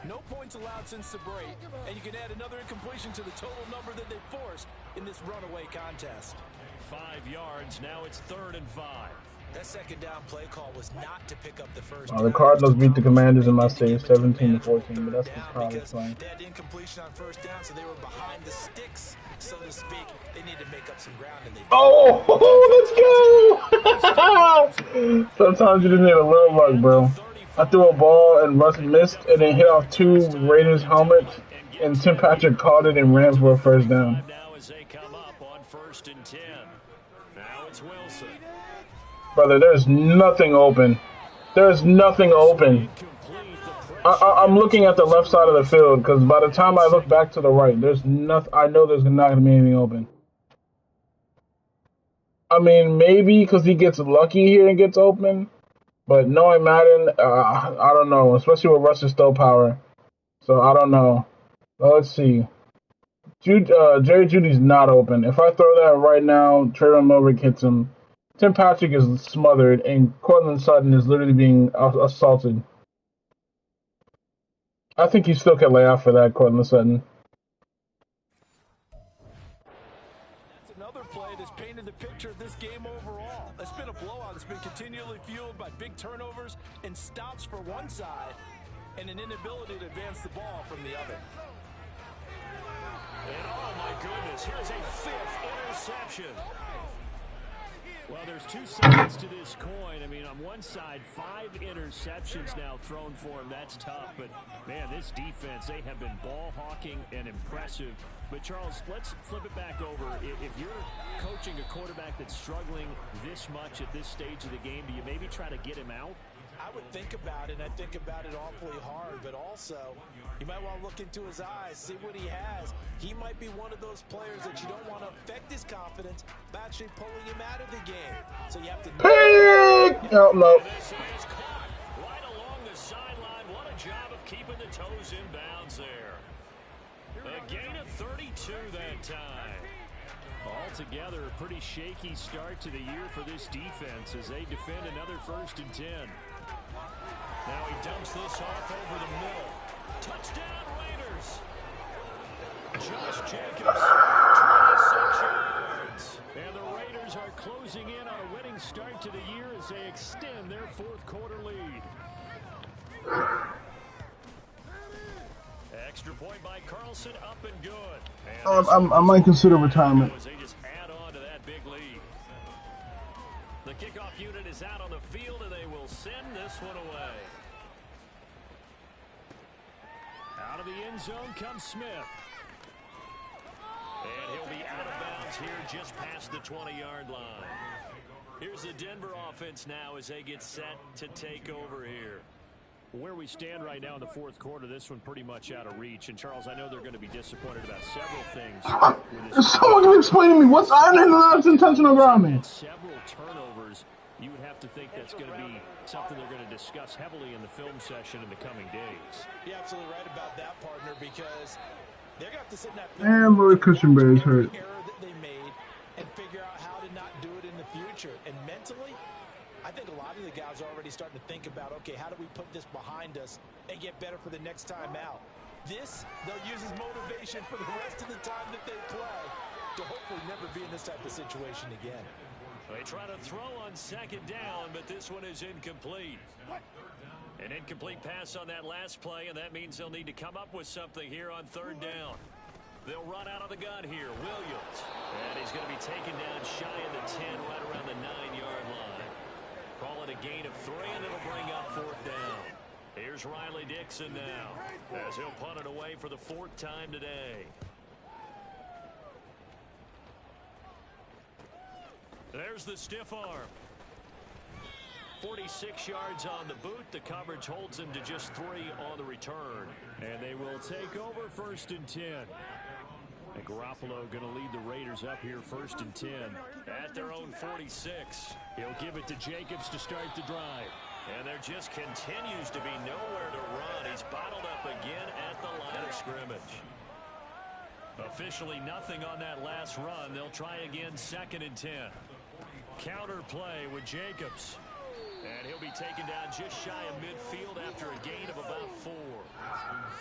No points allowed since the break, and you can add another incompletion to the total number that they forced in this runaway contest. 5 yards, now it's 3rd and 5. That 2nd down play call was not to pick up the first. The Cardinals beat the Commanders in my state 17-14, but that's just college playing. They had incompletion on 1st down, so they were behind the sticks, so to speak. They need to make up some ground, and they did. Oh, let's go! Sometimes you just need a little luck, bro. I threw a ball and Russ missed, and then hit off 2 Raiders helmets, and Tim Patrick caught it and ran for a first down. Now as they come up on 1st and 10. Now it's Wilson. Brother, there's nothing open. There's nothing open. I'm looking at the left side of the field because by the time I look back to the right, there's nothing. I know there's not going to be anything open. I mean, maybe because he gets lucky here and gets open, but knowing Madden, I don't know, especially with Russ's throw power. So I don't know. Well, let's see. Jerry Judy's not open. If I throw that right now, Trayvon Mulrick hits him. Tim Patrick is smothered, and Cortland Sutton is literally being assaulted. I think he still can lay off for that, Cortland Sutton. That's another play that's painted the picture of this game overall. It's been a blowout. It's been continually fueled by big turnovers and stops for one side and an inability to advance the ball from the other. And oh my goodness, here's a 5th interception. Well, there's 2 sides to this coin. I mean, on one side, 5 interceptions now thrown for him. That's tough. But, man, this defense, they have been ball hawking and impressive. But, Charles, let's flip it back over. If you're coaching a quarterback that's struggling this much at this stage of the game, do you maybe try to get him out? I would think about it, and I think about it awfully hard, but also you might want to look into his eyes, see what he has. He might be one of those players that you don't want to affect his confidence by actually pulling him out of the game. So you have to... Oh, no. This is caught right along the sideline. What a job of keeping the toes in bounds there. A gain of 32 that time. Altogether, a pretty shaky start to the year for this defense as they defend another 1st and 10. Now he dumps this off over the middle. Touchdown, Raiders! Josh Jacobs, 26 yards. And the Raiders are closing in on a winning start to the year as they extend their 4th quarter lead. Extra point by Carlson, up and good. I might consider retirement. They just add on to that big lead. The kickoff unit is out on the field, and they will send this one away. Out of the end zone comes Smith. And he'll be out of bounds here just past the 20-yard line. Here's the Denver offense now as they get set to take over here. Where we stand right now in the 4th quarter, this one pretty much out of reach. And, Charles, I know they're going to be disappointed about several things. Someone can explain to me what's the last intentional grounding? Several turnovers. You would have to think that's going to be something they're going to discuss heavily in the film session in the coming days. You're absolutely right about that, partner, because they're going to have to sit in that and Lloyd Cushenberry's hurt. Error that they made and figure out how to not do it in the future. And mentally, I think a lot of the guys are already starting to think about, okay, how do we put this behind us and get better for the next time out? This, they'll use as motivation for the rest of the time that they play to hopefully never be in this type of situation again. They try to throw on 2nd down, but this one is incomplete. An incomplete pass on that last play, and that means they'll need to come up with something here on 3rd down. They'll run out of the gun here. Williams. And he's going to be taken down shy of the 10, right around the 9-yard line. Call it a gain of 3, and it'll bring up 4th down. Here's Riley Dixon now as he'll punt it away for the 4th time today. There's the stiff arm. 46 yards on the boot. The coverage holds him to just 3 on the return. And they will take over 1st and 10. And Garoppolo going to lead the Raiders up here 1st and 10 at their own 46. He'll give it to Jacobs to start the drive. And there just continues to be nowhere to run. He's bottled up again at the line of scrimmage. Officially nothing on that last run. They'll try again 2nd and 10. Counter play with Jacobs. And he'll be taken down just shy of midfield after a gain of about 4.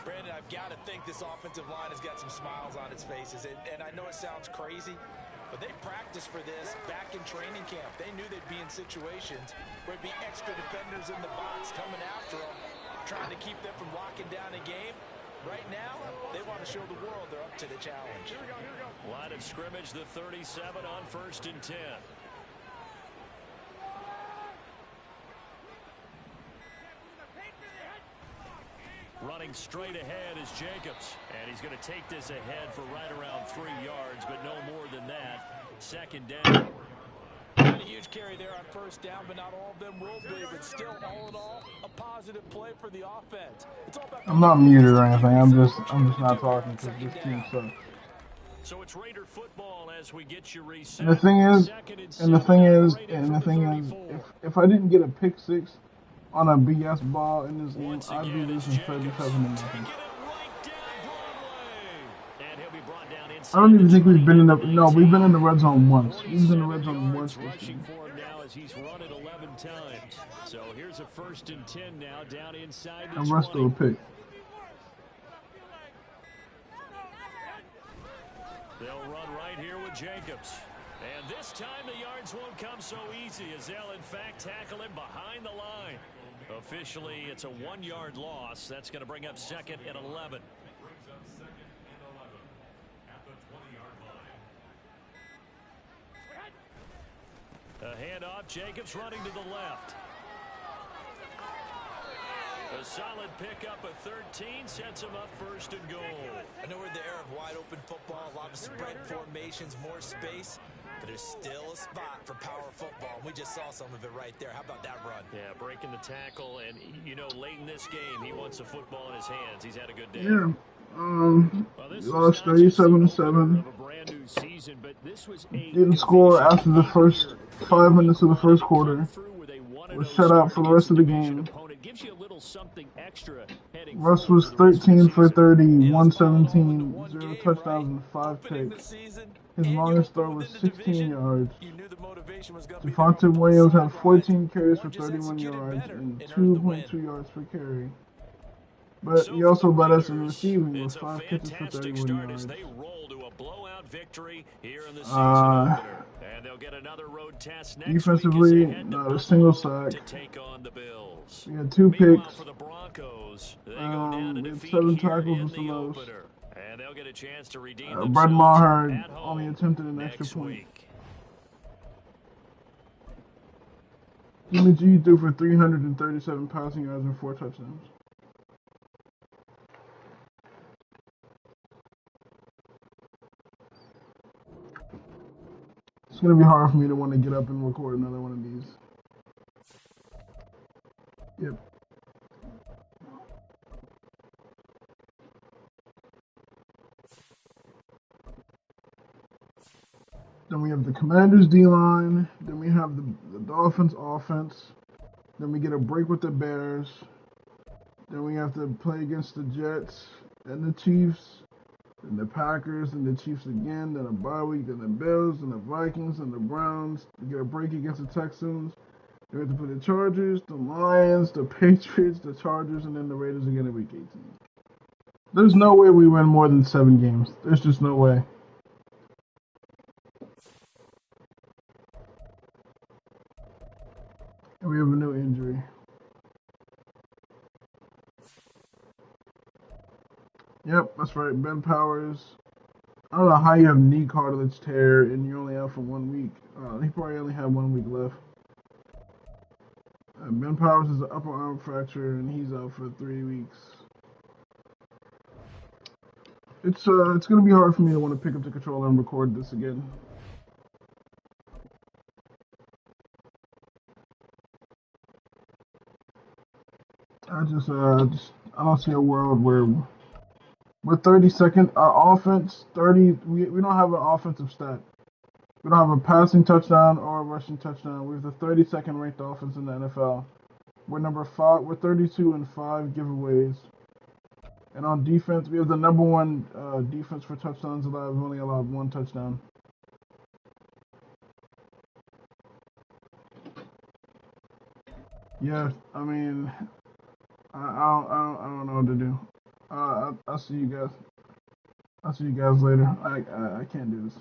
Brandon, I've got to think this offensive line has got some smiles on its faces. And I know it sounds crazy, but they practiced for this back in training camp. They knew they'd be in situations where it'd be extra defenders in the box coming after them, trying to keep them from locking down a game. Right now, they want to show the world they're up to the challenge. Line of scrimmage, the 37 on 1st and 10. Running straight ahead is Jacobs. And he's going to take this ahead for right around 3 yards, but no more than that. 2nd down. Not a huge carry there on 1st down, but not all of them will be. But still, all in all, a positive play for the offense. It's all about I'm not muted or anything. I'm just not talking because this team sucks. So it's Raider football as we get you reset. And the thing is, if I didn't get a pick 6 on a BS ball in this game, I'd be losing 37-0. I don't even think we've been in the we've been in the red zone once. We've been in the red zone once this game. He's run it 11 times. So here's a 1st and 10 now down inside the and rest of a pick. They'll run right here with Jacobs. And this time the yards won't come so easy as they'll in fact tackle him behind the line. Officially, it's a 1-yard loss. That's going to bring up 2nd and 11. A handoff, Jacobs running to the left. A solid pickup of 13 sets him up 1st and goal. I know we're in the era of wide open football, a lot of spread formations, more space, but there's still a spot for power football. We just saw some of it right there. How about that run? Yeah, breaking the tackle, and you know, late in this game, he wants the football in his hands. He's had a good day. Yeah. Lost 37-7. Didn't score after the first 5 minutes of the first quarter. Was shut out for the rest of the game. Russ was 13 for 30, 117, 0 touchdowns and 5 picks. His and you longest throw were was within the 16 division, yards. you knew the motivation was going to be there Devontae on both Williams had sidelines, 14 carries or for just 31 executed yards better and and earned the win. 2.2 yards per carry. But he So for the also led us in Raiders, receiving with it's a 5 catches for fantastic 31 start as yards. they roll to a blowout victory here in the season opener. And they'll get another road test next week as they Defensively, head to not a single Buffalo sack. to take on the Bills. We had 2 Meanwhile, picks. for the Broncos, they go down to We had defeat 7 here tackles in was the the most. opener. And they'll get a chance to redeem Brett themselves Maher at only home attempted an extra next point. week. Jimmy G threw for 337 passing yards and 4 touchdowns. It's going to be hard for me to want to get up and record another one of these. Yep. Then we have the Commanders D-line. Then we have the Dolphins offense. Then we get a break with the Bears. Then we have to play against the Jets and the Chiefs. Then the Packers and the Chiefs again. Then a bye week. Then the Bills and the Vikings and the Browns. We get a break against the Texans. Then we have to play the Chargers, the Lions, the Patriots, the Chargers, and then the Raiders again in Week 18. There's no way we win more than 7 games. There's just no way. And we have a new injury. Yep, that's right. Ben Powers. I don't know how you have knee cartilage tear and you're only out for 1 week. He probably only had 1 week left. Ben Powers is an upper arm fracture and he's out for 3 weeks. It's gonna be hard for me to want to pick up the controller and record this again. I don't see a world where we're 32nd. Our offense 30. We don't have an offensive stat. We don't have a passing touchdown or a rushing touchdown. We have the 32nd ranked offense in the NFL. We're number 5. We're 32 in 5 giveaways. And on defense, we have the number 1 defense for touchdowns allowed. We've only allowed 1 touchdown. Yeah, I mean, I don't know what to do. I'll see you guys. I'll see you guys later. I can't do this.